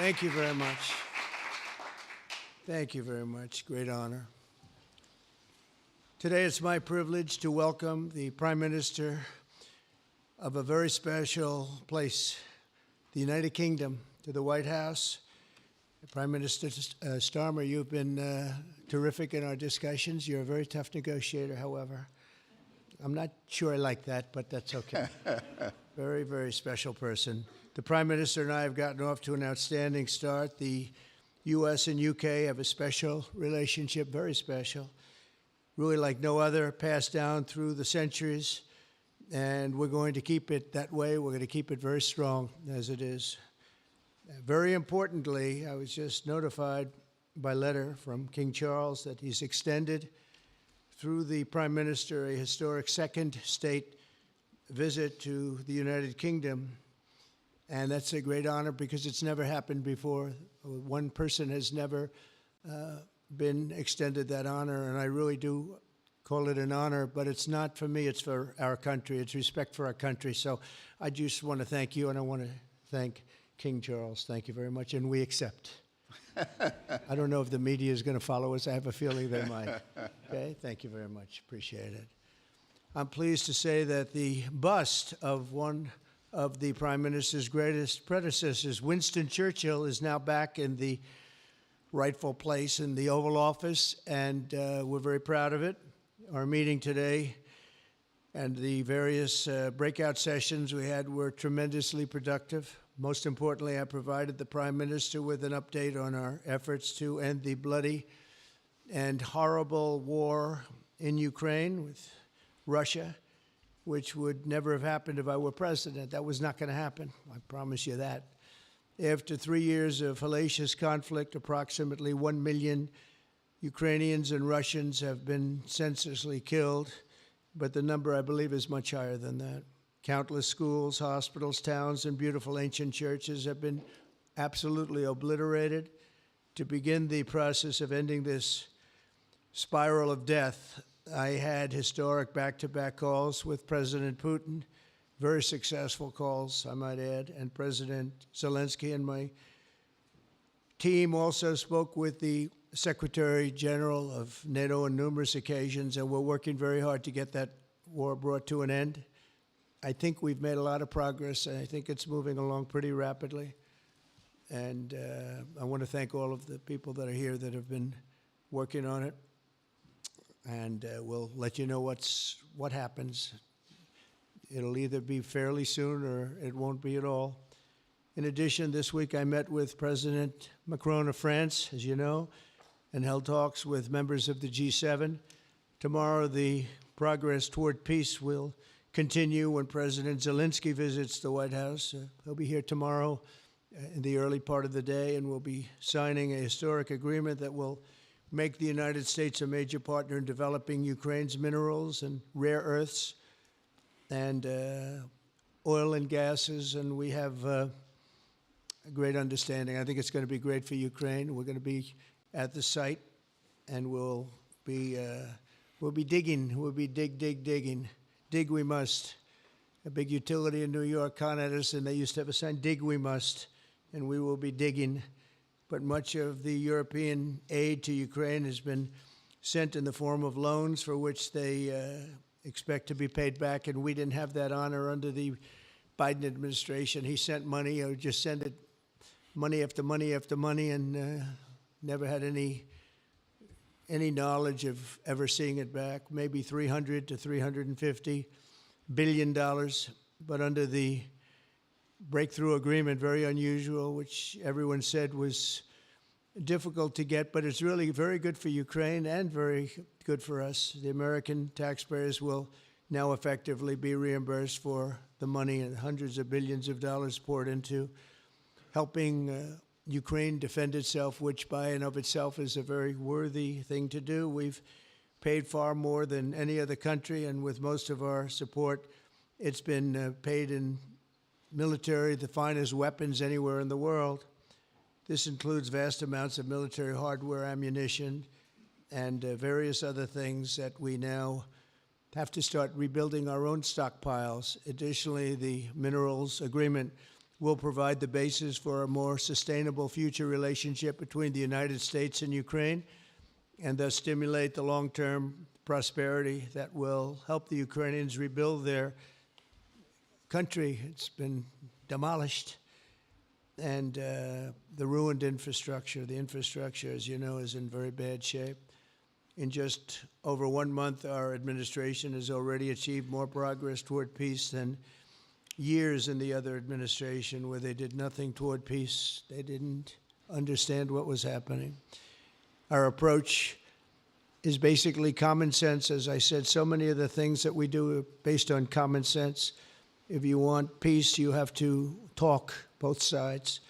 Thank you very much. Thank you very much. Great honor. Today it's my privilege to welcome the Prime Minister of a very special place, the United Kingdom, to the White House. Prime Minister Starmer, you've been terrific in our discussions. You're a very tough negotiator, however. I'm not sure I like that, but that's okay. Very, very special person. The Prime Minister and I have gotten off to an outstanding start. The U.S. and U.K. have a special relationship, very special, really like no other, passed down through the centuries, and we're going to keep it that way. We're going to keep it very strong as it is. Very importantly, I was just notified by letter from King Charles that he's extended through the Prime Minister a historic second state visit to the United Kingdom. And that's a great honor because it's never happened before. One person has never been extended that honor, and I really do call it an honor, but it's not for me, it's for our country. It's respect for our country. So I just want to thank you, and I want to thank King Charles. Thank you very much, and we accept. I don't know if the media is going to follow us. I have a feeling they might. Okay, thank you very much. Appreciate it. I'm pleased to say that the bust of one of the Prime Minister's greatest predecessors, Winston Churchill, is now back in the rightful place in the Oval Office, and we're very proud of it. Our meeting today and the various breakout sessions we had were tremendously productive. Most importantly, I provided the Prime Minister with an update on our efforts to end the bloody and horrible war in Ukraine with Russia, which would never have happened if I were president. That was not going to happen. I promise you that. After 3 years of hellacious conflict, approximately 1 million Ukrainians and Russians have been senselessly killed, but the number, I believe, is much higher than that. Countless schools, hospitals, towns, and beautiful ancient churches have been absolutely obliterated. To begin the process of ending this spiral of death, I had historic back-to-back calls with President Putin, very successful calls, I might add, and President Zelensky, and my team also spoke with the Secretary General of NATO on numerous occasions, and we're working very hard to get that war brought to an end. I think we've made a lot of progress, and I think it's moving along pretty rapidly. And I want to thank all of the people that are here that have been working on it. And we'll let you know what happens. It'll either be fairly soon or it won't be at all. In addition, this week I met with President Macron of France, as you know, and held talks with members of the G7. Tomorrow, the progress toward peace will continue when President Zelensky visits the White House. He'll be here tomorrow in the early part of the day, and we'll be signing a historic agreement that will make the United States a major partner in developing Ukraine's minerals and rare earths and oil and gases, and we have a great understanding. I think it's going to be great for Ukraine. We're going to be at the site, and we'll be digging. We'll be digging. Dig we must. A big utility in New York, Con Edison, they used to have a sign, dig we must, and we will be digging. But much of the European aid to Ukraine has been sent in the form of loans for which they expect to be paid back, and we didn't have that honor under the Biden administration. He sent money, or just sent it, money after money after money, and never had any knowledge of ever seeing it back. Maybe $300 to $350 billion, but under the breakthrough agreement, very unusual, which everyone said was difficult to get, but it's really very good for Ukraine and very good for us. The American taxpayers will now effectively be reimbursed for the money and hundreds of billions of dollars poured into helping Ukraine defend itself, which by and of itself is a very worthy thing to do. We've paid far more than any other country, and with most of our support, it's been paid in military, the finest weapons anywhere in the world. This includes vast amounts of military hardware, ammunition, and various other things that we now have to start rebuilding our own stockpiles. Additionally, the minerals agreement will provide the basis for a more sustainable future relationship between the United States and Ukraine, and thus stimulate the long-term prosperity that will help the Ukrainians rebuild their country. It's been demolished, and the ruined infrastructure. The infrastructure, as you know, is in very bad shape. In just over 1 month, our administration has already achieved more progress toward peace than years in the other administration where they did nothing toward peace. They didn't understand what was happening. Our approach is basically common sense. As I said, so many of the things that we do are based on common sense. If you want peace, you have to talk, both sides.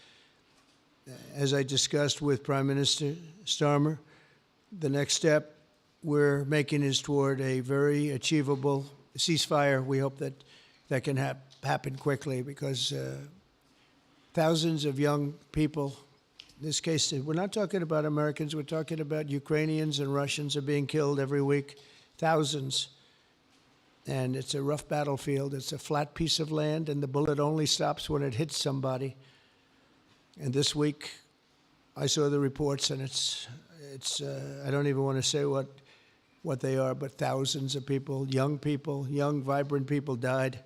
As I discussed with Prime Minister Starmer, the next step we're making is toward a very achievable ceasefire. We hope that that can happen quickly, because thousands of young people, in this case, we're not talking about Americans, we're talking about Ukrainians and Russians are being killed every week, thousands. And it's a rough battlefield. It's a flat piece of land, and the bullet only stops when it hits somebody. And this week, I saw the reports, and it's I don't even want to say what they are, but thousands of people, young, vibrant people died.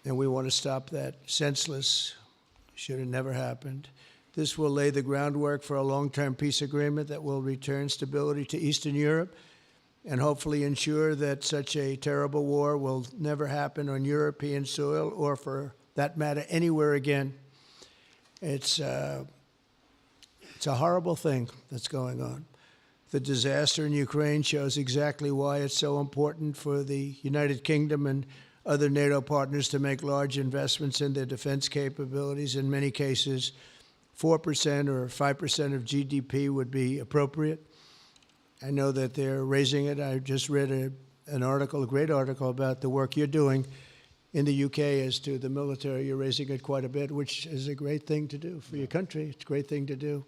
And we want to stop that. Senseless. Should have never happened. This will lay the groundwork for a long-term peace agreement that will return stability to Eastern Europe and hopefully ensure that such a terrible war will never happen on European soil, or for that matter, anywhere again. It's a horrible thing that's going on. The disaster in Ukraine shows exactly why it's so important for the United Kingdom and other NATO partners to make large investments in their defense capabilities. In many cases, 4% or 5% of GDP would be appropriate. I know that they're raising it. I just read an article, a great article, about the work you're doing in the UK as to the military. You're raising it quite a bit, which is a great thing to do for your country. It's a great thing to do.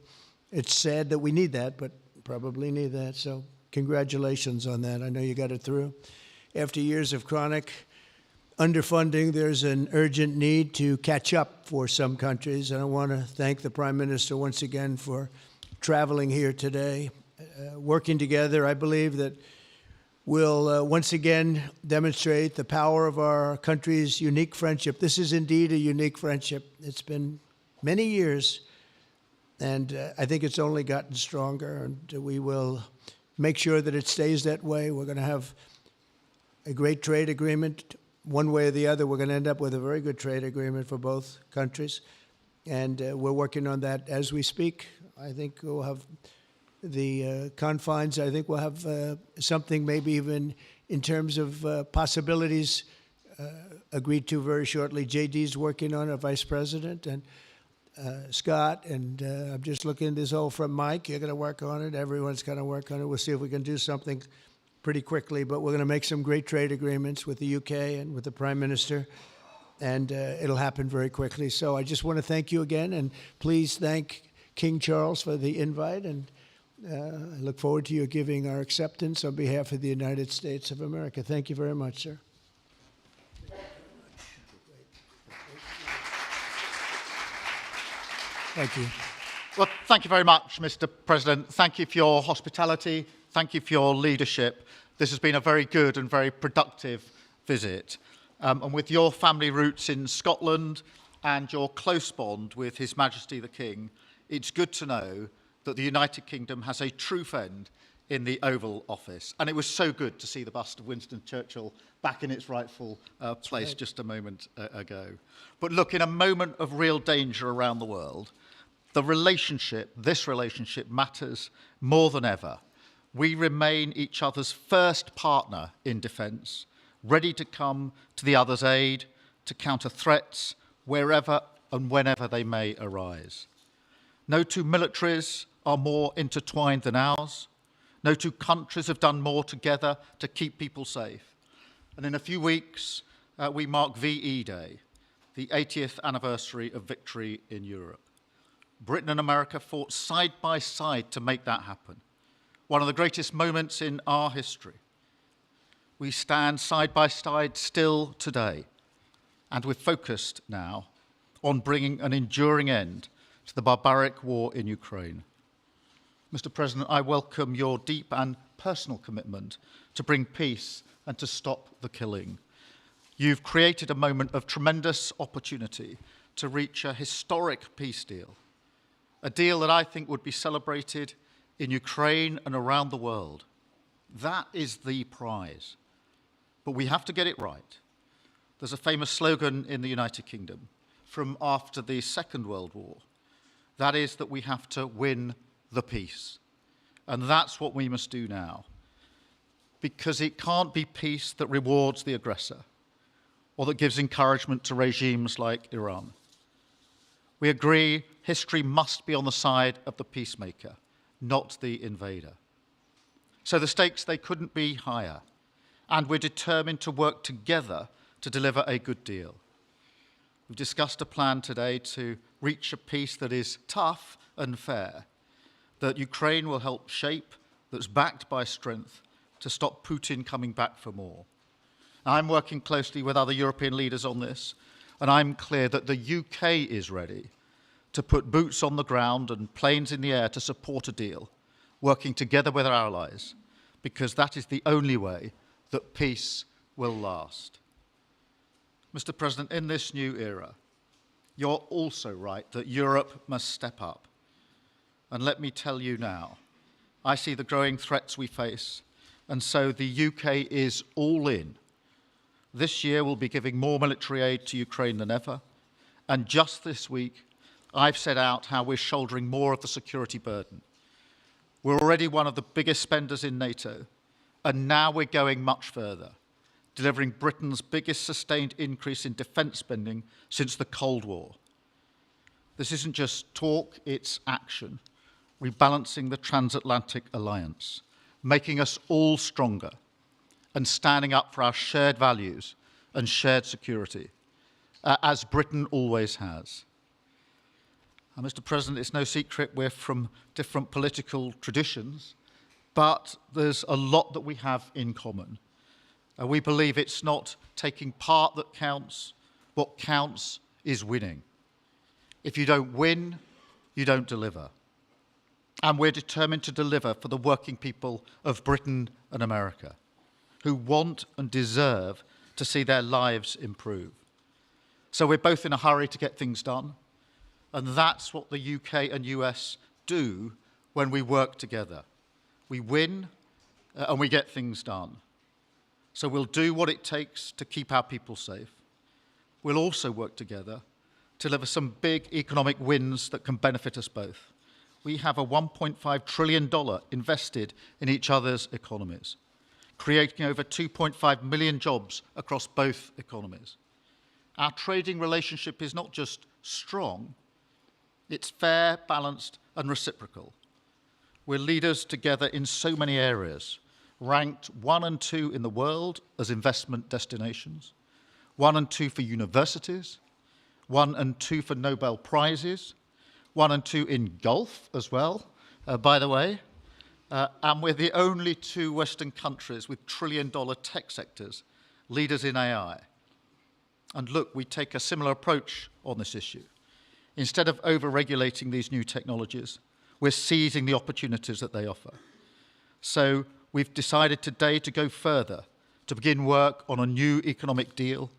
It's sad that we need that, but probably need that. So congratulations on that. I know you got it through. After years of chronic underfunding, there's an urgent need to catch up for some countries. And I want to thank the Prime Minister once again for traveling here today. Working together, I believe that we'll once again demonstrate the power of our country's unique friendship. This is indeed a unique friendship. It's been many years, and I think it's only gotten stronger, and we will make sure that it stays that way. We're going to have a great trade agreement. One way or the other, we're going to end up with a very good trade agreement for both countries, and we're working on that as we speak. I think we'll have the confines. I think we'll have something maybe even in terms of possibilities agreed to very shortly. JD's working on it, Vice President, and Scott, and I'm just looking at this all from Mike. You're going to work on it. Everyone's going to work on it. We'll see if we can do something pretty quickly, but we're going to make some great trade agreements with the UK and with the Prime Minister, and it'll happen very quickly. So I just want to thank you again, and please thank King Charles for the invite, and I look forward to you giving our acceptance on behalf of the United States of America. Thank you very much, sir. Thank you. Well, thank you very much, Mr. President. Thank you for your hospitality. Thank you for your leadership. This has been a very good and very productive visit. And with your family roots in Scotland and your close bond with His Majesty the King, it's good to know that the United Kingdom has a true friend in the Oval Office. And it was so good to see the bust of Winston Churchill back in its rightful place just a moment ago. But look, in a moment of real danger around the world, this relationship matters more than ever. We remain each other's first partner in defence, ready to come to the other's aid, to counter threats wherever and whenever they may arise. No two militaries are more intertwined than ours. No two countries have done more together to keep people safe. And in a few weeks, we mark VE Day, the 80th anniversary of victory in Europe. Britain and America fought side by side to make that happen. One of the greatest moments in our history. We stand side by side still today, and we're focused now on bringing an enduring end to the barbaric war in Ukraine. Mr. President, I welcome your deep and personal commitment to bring peace and to stop the killing. You've created a moment of tremendous opportunity to reach a historic peace deal, a deal that I think would be celebrated in Ukraine and around the world. That is the prize. But we have to get it right. There's a famous slogan in the United Kingdom from after the Second World War. That is that we have to win the peace. And that's what we must do now. Because it can't be peace that rewards the aggressor or that gives encouragement to regimes like Iran. We agree history must be on the side of the peacemaker, not the invader. So the stakes, they couldn't be higher. And we're determined to work together to deliver a good deal. We've discussed a plan today to reach a peace that is tough and fair, that Ukraine will help shape, that's backed by strength, to stop Putin coming back for more. I'm working closely with other European leaders on this, and I'm clear that the UK is ready to put boots on the ground and planes in the air to support a deal, working together with our allies, because that is the only way that peace will last. Mr. President, in this new era, you're also right that Europe must step up. And let me tell you now, I see the growing threats we face, and so the UK is all in. This year we'll be giving more military aid to Ukraine than ever, and just this week I've set out how we're shouldering more of the security burden. We're already one of the biggest spenders in NATO, and now we're going much further, delivering Britain's biggest sustained increase in defence spending since the Cold War. This isn't just talk, it's action, rebalancing the transatlantic alliance, making us all stronger, and standing up for our shared values and shared security, as Britain always has. Mr. President, it's no secret we're from different political traditions, but there's a lot that we have in common. We believe it's not taking part that counts. What counts is winning. If you don't win, you don't deliver. And we're determined to deliver for the working people of Britain and America, who want and deserve to see their lives improve. So we're both in a hurry to get things done, and that's what the UK and US do when we work together. We win and we get things done. So we'll do what it takes to keep our people safe. We'll also work together to deliver some big economic wins that can benefit us both. We have a $1.5 trillion invested in each other's economies, creating over 2.5 million jobs across both economies. Our trading relationship is not just strong, it's fair, balanced, and reciprocal. We're leaders together in so many areas, ranked 1 and 2 in the world as investment destinations, 1 and 2 for universities, 1 and 2 for Nobel Prizes, 1 and 2 in golf as well, by the way, and we're the only 2 Western countries with trillion-dollar tech sectors, leaders in AI. And look, we take a similar approach on this issue. Instead of over-regulating these new technologies, we're seizing the opportunities that they offer. So we've decided today to go further, to begin work on a new economic deal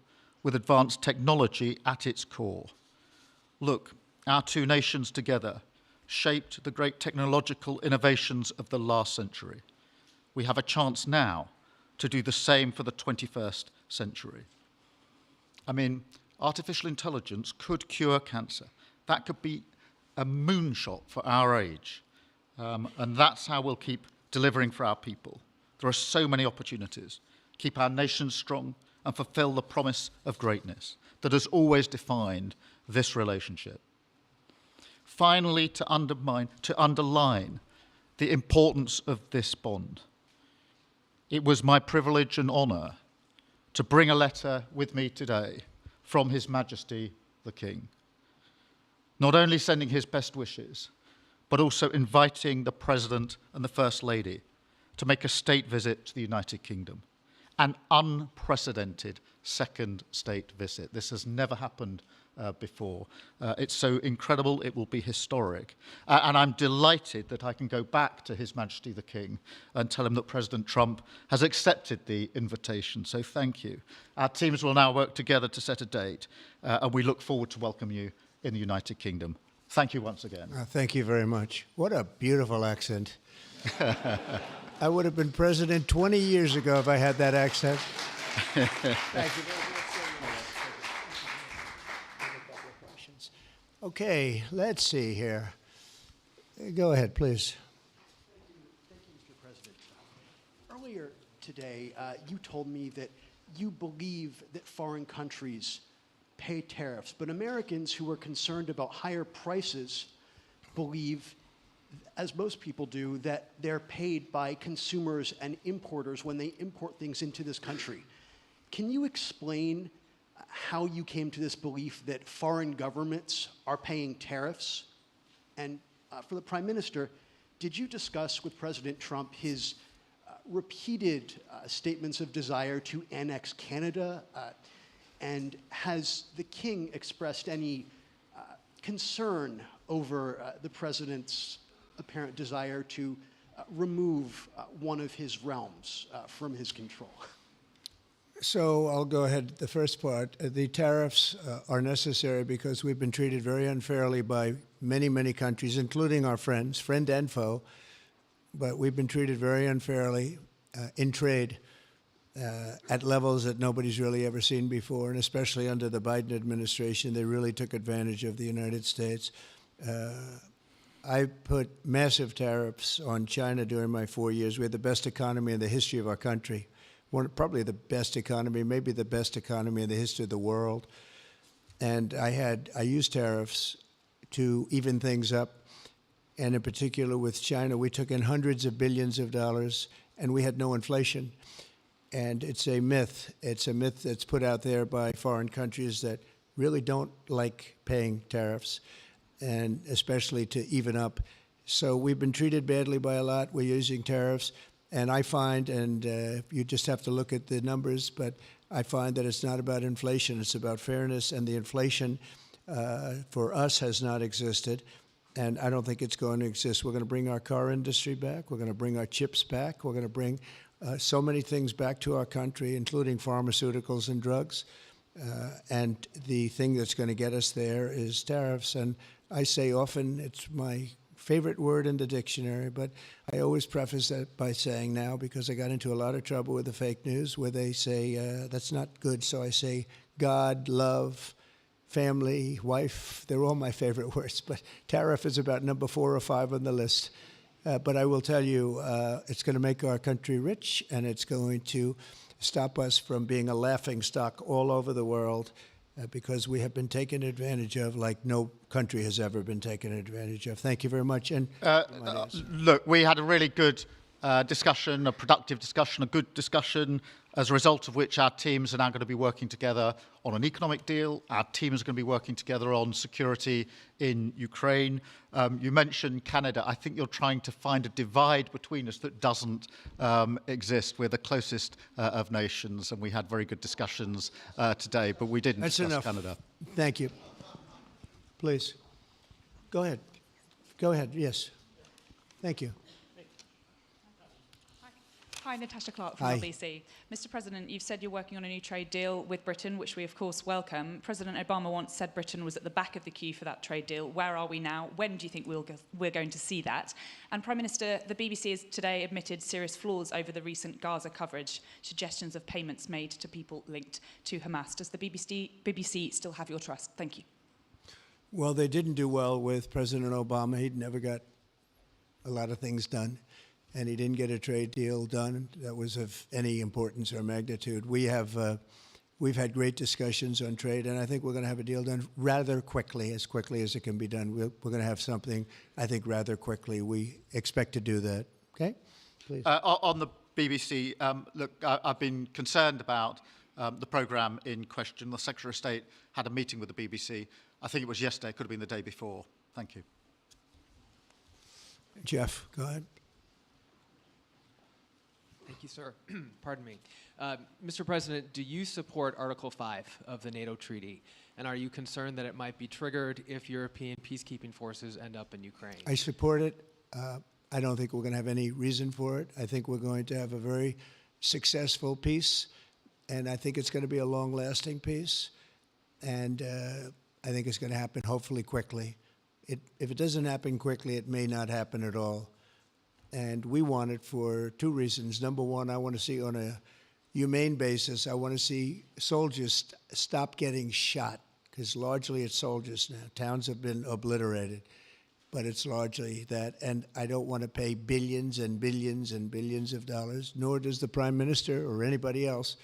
with advanced technology at its core. Look, our 2 nations together shaped the great technological innovations of the last century. We have a chance now to do the same for the 21st century. I mean, artificial intelligence could cure cancer. That could be a moonshot for our age. And that's how we'll keep delivering for our people. There are so many opportunities. Keep our nation strong and fulfill the promise of greatness that has always defined this relationship. Finally, to underline the importance of this bond. It was my privilege and honour to bring a letter with me today from His Majesty the King. Not only sending his best wishes, but also inviting the President and the First Lady to make a state visit to the United Kingdom. An unprecedented second state visit. This has never happened before. It's so incredible, it will be historic. And I'm delighted that I can go back to His Majesty the King and tell him that President Trump has accepted the invitation. So thank you. Our teams will now work together to set a date, and we look forward to welcome you in the United Kingdom. Thank you once again. Thank you very much. What a beautiful accent. I would have been president 20 years ago if I had that accent. Thank you very much. Okay, let's see here. Go ahead, please. Thank you, Mr. President. Earlier today, you told me that you believe that foreign countries pay tariffs, but Americans who are concerned about higher prices believe, as most people do, that they're paid by consumers and importers when they import things into this country. Can you explain how you came to this belief that foreign governments are paying tariffs? And for the Prime Minister, did you discuss with President Trump his repeated statements of desire to annex Canada? And has the King expressed any concern over the President's apparent desire to remove one of his realms from his control? So I'll go ahead. The first part, the tariffs are necessary because we've been treated very unfairly by many, many countries, including our friends, friend and foe. But we've been treated very unfairly in trade at levels that nobody's really ever seen before, and especially under the Biden administration, they really took advantage of the United States. I put massive tariffs on China during my 4 years. We had the best economy in the history of our country. Probably the best economy, maybe the best economy in the history of the world. And I used tariffs to even things up. And in particular with China, we took in hundreds of billions of dollars and we had no inflation. And it's a myth. It's a myth that's put out there by foreign countries that really don't like paying tariffs, and especially to even up. So we've been treated badly by a lot. We're using tariffs. And I find, and you just have to look at the numbers, but I find that it's not about inflation, it's about fairness, and the inflation for us has not existed, and I don't think it's going to exist. We're going to bring our car industry back, we're going to bring our chips back, we're going to bring so many things back to our country, including pharmaceuticals and drugs, and the thing that's going to get us there is tariffs. And I say often, it's my favorite word in the dictionary, but I always preface that by saying now, because I got into a lot of trouble with the fake news where they say that's not good, so I say God, love, family, wife, they're all my favorite words, but tariff is about number 4 or 5 on the list. But I will tell you, it's going to make our country rich, and it's going to stop us from being a laughingstock all over the world, because we have been taken advantage of like no country has ever been taken advantage of. Thank you very much. And look, we had a really good discussion, a productive discussion, a good discussion, as a result of which our teams are now going to be working together on an economic deal. Our teams are going to be working together on security in Ukraine. You mentioned Canada. I think you're trying to find a divide between us that doesn't exist. We're the closest of nations, and we had very good discussions today, but we didn't discuss Canada. Thank you. Please. Go ahead. Go ahead. Yes. Thank you. Hi, Natasha Clark from LBC. Mr. President, you've said you're working on a new trade deal with Britain, which we of course welcome. President Obama once said Britain was at the back of the queue for that trade deal. Where are we now? When do you think we're going to see that? And Prime Minister, the BBC has today admitted serious flaws over the recent Gaza coverage, suggestions of payments made to people linked to Hamas. Does the BBC still have your trust? Thank you. Well, they didn't do well with President Obama. He'd never got a lot of things done, and he didn't get a trade deal done that was of any importance or magnitude. We've had great discussions on trade, and I think we're going to have a deal done rather quickly as it can be done. We're going to have something, I think, rather quickly. We expect to do that. Okay? Please. On the BBC, look, I've been concerned about the programme in question. The Secretary of State had a meeting with the BBC. I think it was yesterday, could have been the day before. Thank you. Jeff, go ahead. Thank you, sir. Pardon me. Mr. President, do you support Article 5 of the NATO treaty? And are you concerned that it might be triggered if European peacekeeping forces end up in Ukraine? I support it. I don't think we're going to have any reason for it. I think we're going to have a very successful peace, and I think it's going to be a long-lasting peace. And I think it's going to happen hopefully quickly. If it doesn't happen quickly, it may not happen at all. And we want it for two reasons. Number one, I want to see on a humane basis, I want to see soldiers stop getting shot, because largely it's soldiers now. Towns have been obliterated, but it's largely that. And I don't want to pay billions and billions and billions of dollars, nor does the Prime Minister or anybody else,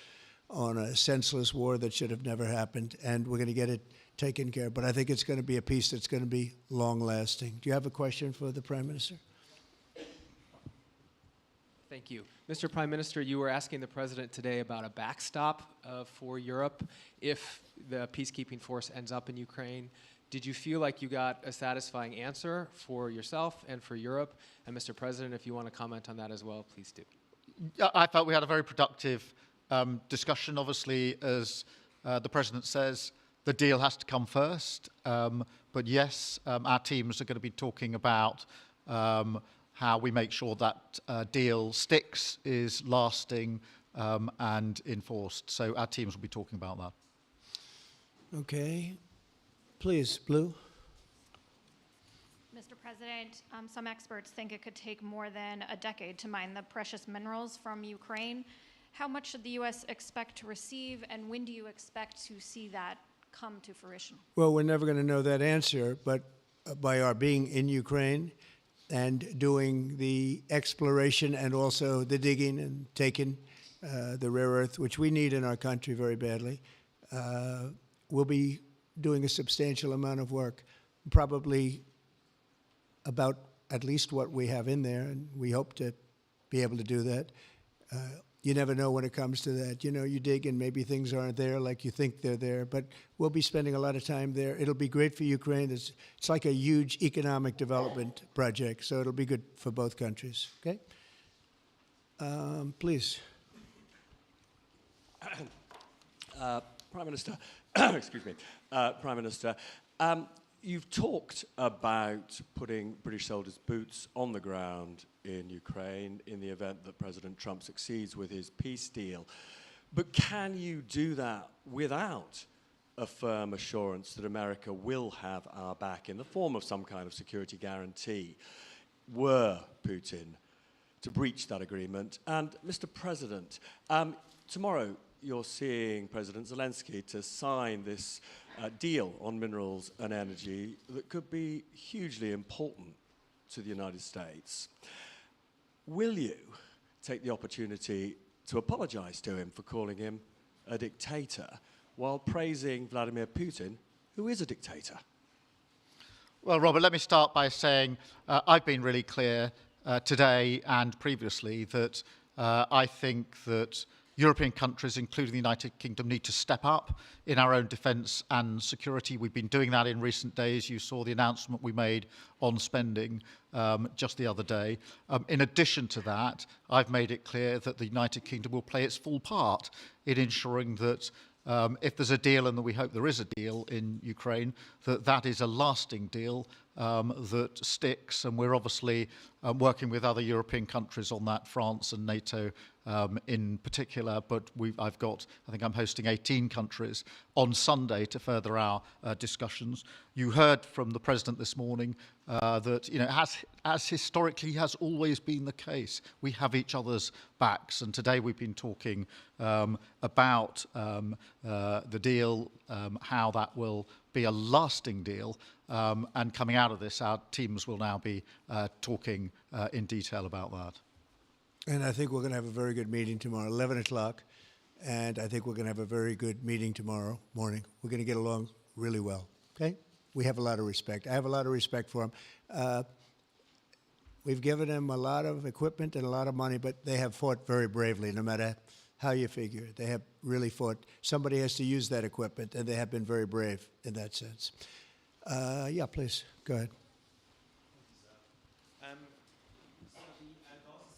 on a senseless war that should have never happened. And we're going to get it taken care of. But I think it's going to be a peace that's going to be long-lasting. Do you have a question for the Prime Minister? Thank you. Mr. Prime Minister, you were asking the President today about a backstop for Europe if the peacekeeping force ends up in Ukraine. Did you feel like you got a satisfying answer for yourself and for Europe? And Mr. President, if you want to comment on that as well, please do. I felt we had a very productive discussion. Obviously, as the President says, the deal has to come first. But yes, our teams are going to be talking about how we make sure that deal sticks, is lasting and enforced. So our teams will be talking about that. Okay. Please, Blue. Mr. President, some experts think it could take more than a decade to mine the precious minerals from Ukraine. How much should the U.S. expect to receive, and when do you expect to see that come to fruition? Well, we're never going to know that answer, but by our being in Ukraine and doing the exploration and also the digging and taking the rare earth, which we need in our country very badly, we'll be doing a substantial amount of work, probably about at least what we have in there, and we hope to be able to do that. You never know when it comes to that. You know, you dig and maybe things aren't there like you think they're there, but we'll be spending a lot of time there. It'll be great for Ukraine. It's like a huge economic development project, so it'll be good for both countries, okay? Please. Prime Minister, excuse me, Prime Minister, you've talked about putting British soldiers' boots on the ground in Ukraine in the event that President Trump succeeds with his peace deal. But can you do that without a firm assurance that America will have our back in the form of some kind of security guarantee were Putin to breach that agreement? And Mr. President, tomorrow you're seeing President Zelensky to sign this deal on minerals and energy that could be hugely important to the United States. Will you take the opportunity to apologize to him for calling him a dictator while praising Vladimir Putin, who is a dictator? Well, Robert, let me start by saying I've been really clear today and previously that I think that European countries, including the United Kingdom, need to step up in our own defence and security. We've been doing that in recent days. You saw the announcement we made on spending just the other day. In addition to that, I've made it clear that the United Kingdom will play its full part in ensuring that if there's a deal, and we hope there is a deal in Ukraine, that is a lasting deal that sticks. And we're obviously working with other European countries on that, France and NATO in particular. But I think I'm hosting 18 countries on Sunday to further our discussions. You heard from the President this morning that, you know, as historically has always been the case, we have each other's backs. And today we've been talking about the deal, how that will be a lasting deal. And coming out of this, our teams will now be talking in detail about that. And I think we're going to have a very good meeting tomorrow, 11 o'clock. And I think we're going to have a very good meeting tomorrow morning. We're going to get along really well, okay? We have a lot of respect. I have a lot of respect for them. We've given them a lot of equipment and a lot of money, but they have fought very bravely, no matter how you figure it. They have really fought. Somebody has to use that equipment, and they have been very brave in that sense. Yeah, please, go ahead.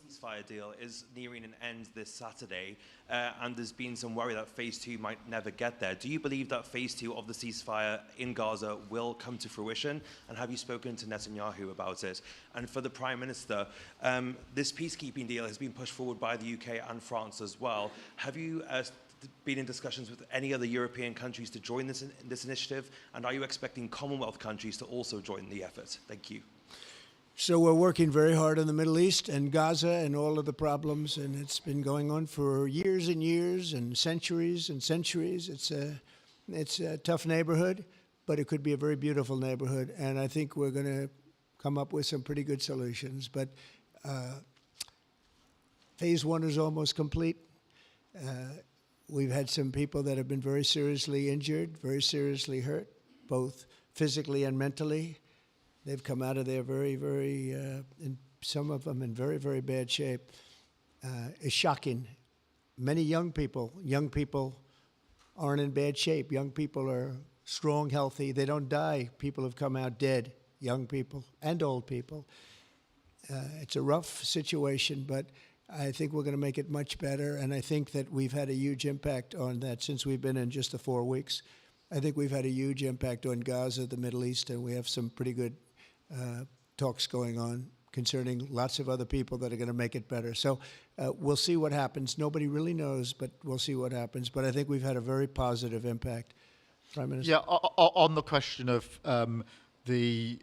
Ceasefire deal is nearing an end this Saturday, and there's been some worry that phase 2 might never get there. Do you believe that phase 2 of the ceasefire in Gaza will come to fruition? And have you spoken to Netanyahu about it? And for the Prime Minister, this peacekeeping deal has been pushed forward by the UK and France as well. Have you been in discussions with any other European countries to join this initiative? And are you expecting Commonwealth countries to also join the effort? Thank you. So we're working very hard in the Middle East and Gaza and all of the problems, and it's been going on for years and years and centuries and centuries. It's a tough neighborhood, but it could be a very beautiful neighborhood, and I think we're going to come up with some pretty good solutions. But phase 1 is almost complete. We've had some people that have been very seriously injured, very seriously hurt, both physically and mentally. They've come out of there in some of them in very, very bad shape. It's shocking. Many young people aren't in bad shape. Young people are strong, healthy. They don't die. People have come out dead, young people and old people. It's a rough situation, but I think we're going to make it much better, and I think that we've had a huge impact on that since we've been in just the 4 weeks. I think we've had a huge impact on Gaza, the Middle East, and we have some pretty good talks going on concerning lots of other people that are going to make it better. So we'll see what happens. Nobody really knows, but we'll see what happens. But I think we've had a very positive impact. Prime Minister? Yeah, on the question of the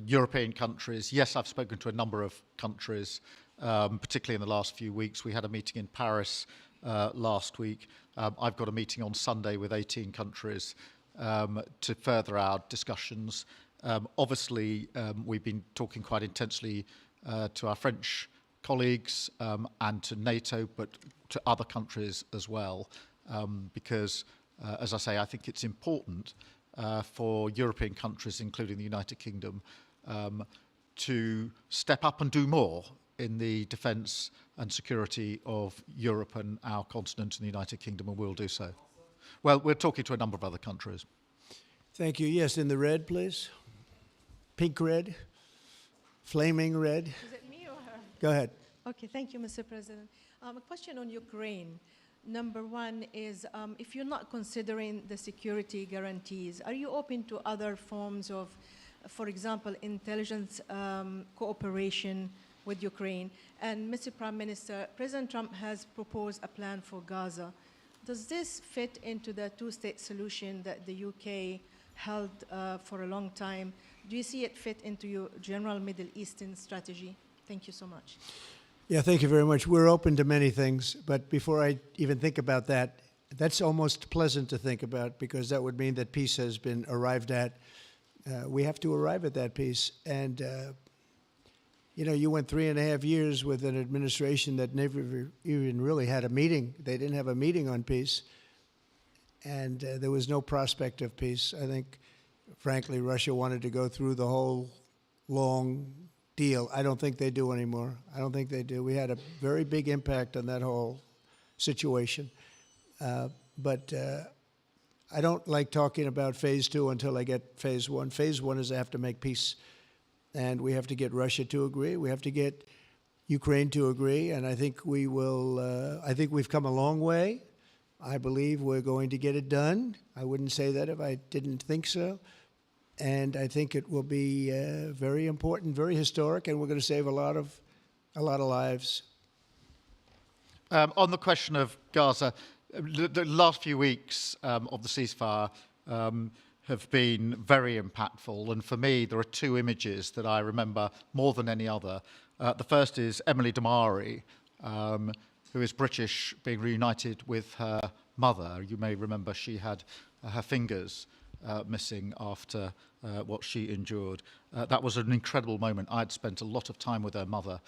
European countries, yes, I've spoken to a number of countries, particularly in the last few weeks. We had a meeting in Paris last week. I've got a meeting on Sunday with 18 countries to further our discussions. Obviously, we've been talking quite intensely to our French colleagues and to NATO, but to other countries as well, because, as I say, I think it's important for European countries, including the United Kingdom, to step up and do more in the defence and security of Europe and our continent and the United Kingdom, and we'll do so. Well, we're talking to a number of other countries. Thank you. Yes, in the red, please. Pink red, flaming red. Is it me or her? Go ahead. Okay, thank you, Mr. President. A question on Ukraine. Number one is, if you're not considering the security guarantees, are you open to other forms of, for example, intelligence cooperation with Ukraine? And Mr. Prime Minister, President Trump has proposed a plan for Gaza. Does this fit into the two-state solution that the UK held for a long time? Do you see it fit into your general Middle Eastern strategy? Thank you so much. Yeah, thank you very much. We're open to many things, but before I even think about that, that's almost pleasant to think about because that would mean that peace has been arrived at. We have to arrive at that peace. And, you know, you went 3.5 years with an administration that never even really had a meeting. They didn't have a meeting on peace. And there was no prospect of peace. I think, frankly, Russia wanted to go through the whole long deal. I don't think they do anymore. I don't think they do. We had a very big impact on that whole situation. But I don't like talking about phase 2 until I get phase 1. Phase 1 is I have to make peace. And we have to get Russia to agree. We have to get Ukraine to agree. And I think we will, I think we've come a long way. I believe we're going to get it done. I wouldn't say that if I didn't think so. And I think it will be very important, very historic, and we're going to save a lot of lives. On the question of Gaza, the last few weeks of the ceasefire have been very impactful. And for me, there are 2 images that I remember more than any other. The first is Emily Damari, who is British, being reunited with her mother. You may remember she had her fingers missing after what she endured. That was an incredible moment. I'd spent a lot of time with her mother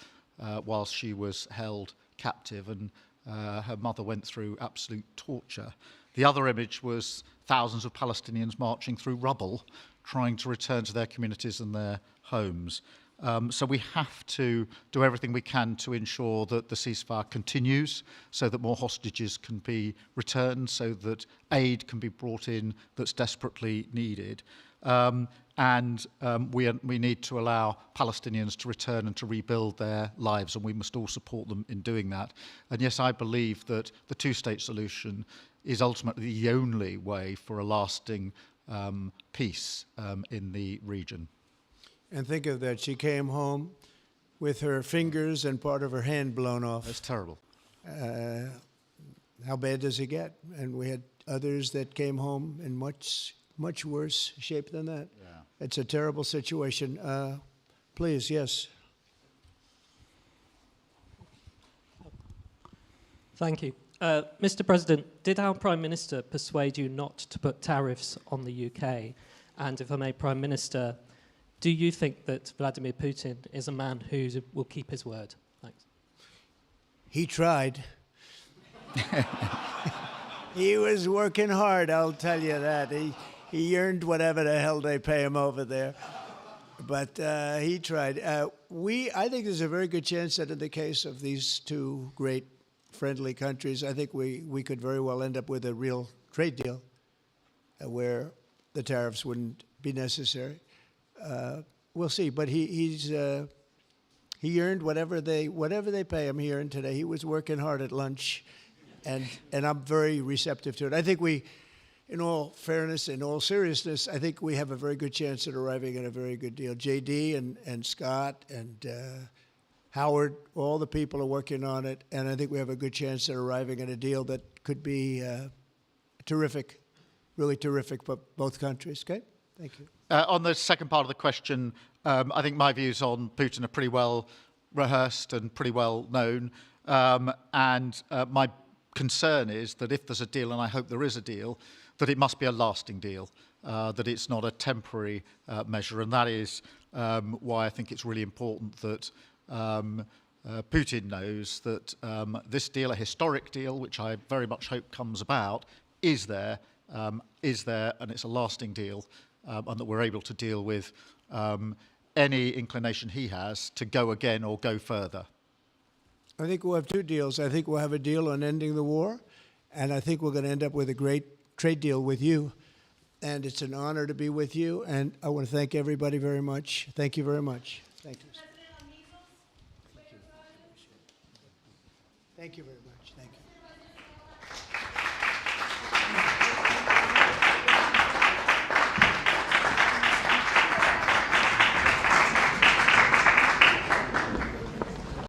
whilst she was held captive, and her mother went through absolute torture. The other image was thousands of Palestinians marching through rubble, trying to return to their communities and their homes. So we have to do everything we can to ensure that the ceasefire continues, so that more hostages can be returned, so that aid can be brought in that's desperately needed. We need to allow Palestinians to return and to rebuild their lives, and we must all support them in doing that. And yes, I believe that the two-state solution is ultimately the only way for a lasting peace in the region. And think of that, she came home with her fingers and part of her hand blown off. That's terrible. How bad does it get? And we had others that came home in much worse shape than that. Yeah. It's a terrible situation. Please, yes. Thank you. Mr. President, did our Prime Minister persuade you not to put tariffs on the UK? And if I may, Prime Minister, do you think that Vladimir Putin is a man who will keep his word? Thanks. He tried. He was working hard, I'll tell you that. He earned whatever the hell they pay him over there. But he tried. I think there's a very good chance that in the case of these two great friendly countries, I think we could very well end up with a real trade deal where the tariffs wouldn't be necessary. We'll see. But he earned whatever they pay him. He earned today. He was working hard at lunch, and I'm very receptive to it. I think in all fairness, in all seriousness, I think we have a very good chance at arriving at a very good deal. JD and Scott and Howard, all the people are working on it, and I think we have a good chance at arriving at a deal that could be terrific, really terrific for both countries. Okay? Thank you. On the second part of the question, I think my views on Putin are pretty well rehearsed and pretty well known. My concern is that if there's a deal, and I hope there is a deal, that it must be a lasting deal, that it's not a temporary measure. And that is why I think it's really important that Putin knows that this deal, a historic deal, which I very much hope comes about, is there, and it's a lasting deal, and that we're able to deal with any inclination he has to go again or go further. I think we'll have two deals. I think we'll have a deal on ending the war, and I think we're going to end up with a great trade deal with you. And it's an honor to be with you, and I want to thank everybody very much. Thank you very much. Thank you. Thank you very much.